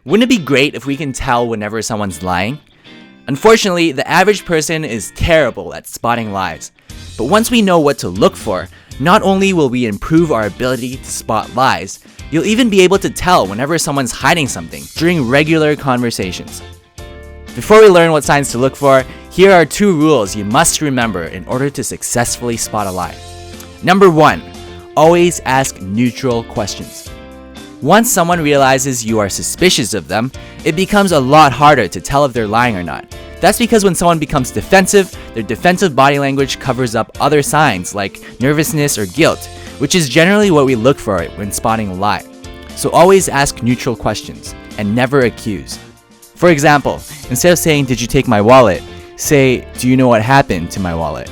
Wouldn't it be great if we can tell whenever someone's lying? Unfortunately, the average person is terrible at spotting lies. But once we know what to look for, not only will we improve our ability to spot lies, you'll even be able to tell whenever someone's hiding something during regular conversations. Before we learn what signs to look for, here are 2 rules you must remember in order to successfully spot a lie. Number 1, always ask neutral questions. Once someone realizes you are suspicious of them, it becomes a lot harder to tell if they're lying or not. That's because when someone becomes defensive, their defensive body language covers up other signs like nervousness or guilt, which is generally what we look for when spotting a lie. So always ask neutral questions and never accuse. For example, instead of saying, "Did you take my wallet?" say, "Do you know what happened to my wallet?"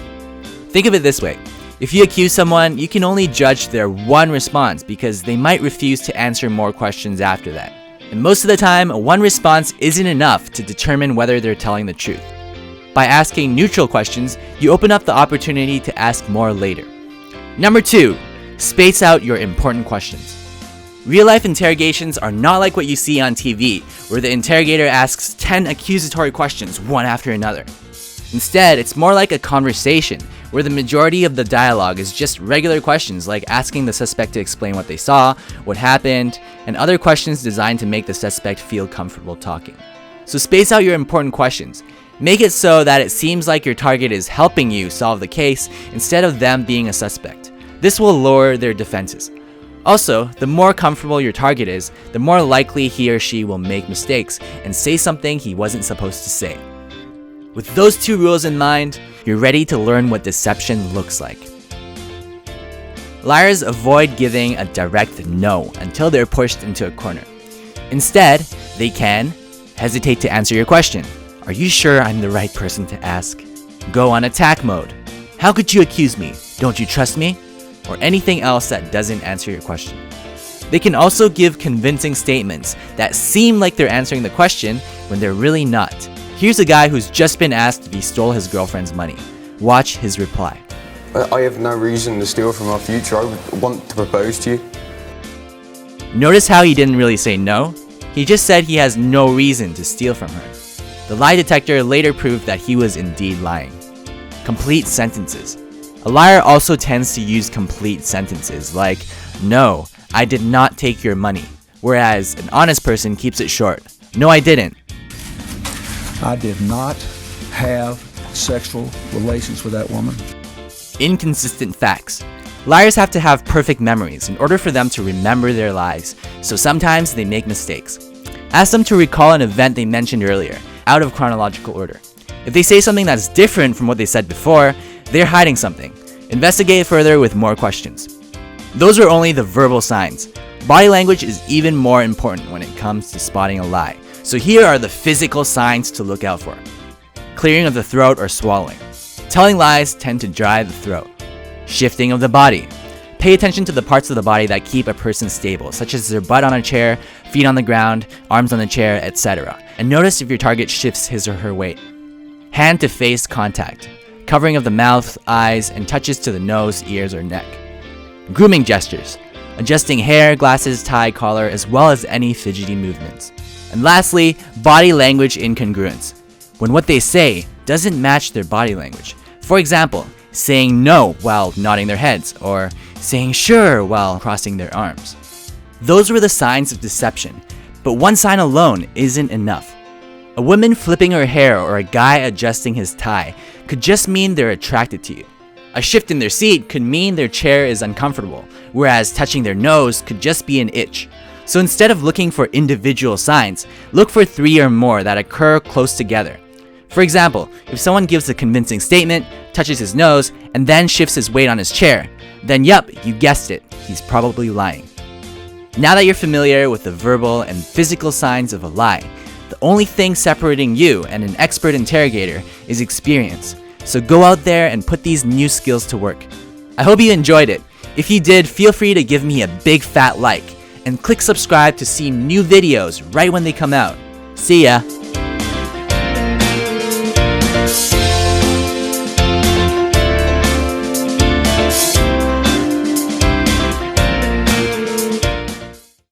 Think of it this way. If you accuse someone, you can only judge their one response because they might refuse to answer more questions after that. And most of the time, one response isn't enough to determine whether they're telling the truth. By asking neutral questions, you open up the opportunity to ask more later. Number 2, space out your important questions. Real-life interrogations are not like what you see on TV, where the interrogator asks 10 accusatory questions one after another. Instead, it's more like a conversation, where the majority of the dialogue is just regular questions like asking the suspect to explain what they saw, what happened, and other questions designed to make the suspect feel comfortable talking. So space out your important questions. Make it so that it seems like your target is helping you solve the case instead of them being a suspect. This will lower their defenses. Also, the more comfortable your target is, the more likely he or she will make mistakes and say something he wasn't supposed to say. With those 2 rules in mind, you're ready to learn what deception looks like. Liars avoid giving a direct no until they're pushed into a corner. Instead, they can hesitate to answer your question. Are you sure I'm the right person to ask? Go on attack mode. How could you accuse me? Don't you trust me? Or anything else that doesn't answer your question. They can also give convincing statements that seem like they're answering the question when they're really not. Here's a guy who's just been asked if he stole his girlfriend's money. Watch his reply. I have no reason to steal from our future. I would want to propose to you. Notice how he didn't really say no? He just said he has no reason to steal from her. The lie detector later proved that he was indeed lying. Complete sentences. A liar also tends to use complete sentences like, "No, I did not take your money," whereas an honest person keeps it short. "No, I didn't." I did not have sexual relations with that woman. Inconsistent facts. Liars have to have perfect memories in order for them to remember their lies, so sometimes they make mistakes. Ask them to recall an event they mentioned earlier, out of chronological order. If they say something that's different from what they said before, they're hiding something. Investigate further with more questions. Those are only the verbal signs. Body language is even more important when it comes to spotting a lie. So here are the physical signs to look out for. Clearing of the throat or swallowing. Telling lies tend to dry the throat. Shifting of the body. Pay attention to the parts of the body that keep a person stable, such as their butt on a chair, feet on the ground, arms on the chair, etc. And notice if your target shifts his or her weight. Hand to face contact. Covering of the mouth, eyes, and touches to the nose, ears, or neck. Grooming gestures. Adjusting hair, glasses, tie, collar, as well as any fidgety movements. And lastly, body language incongruence. When what they say doesn't match their body language. For example, saying no while nodding their heads, or saying sure while crossing their arms. Those were the signs of deception, but one sign alone isn't enough. A woman flipping her hair or a guy adjusting his tie could just mean they're attracted to you. A shift in their seat could mean their chair is uncomfortable, whereas touching their nose could just be an itch. So instead of looking for individual signs, look for 3 or more that occur close together. For example, if someone gives a convincing statement, touches his nose, and then shifts his weight on his chair, then yup, you guessed it, he's probably lying. Now that you're familiar with the verbal and physical signs of a lie, the only thing separating you and an expert interrogator is experience. So go out there and put these new skills to work. I hope you enjoyed it. If you did, feel free to give me a big fat like, and click subscribe to see new videos right when they come out. See ya!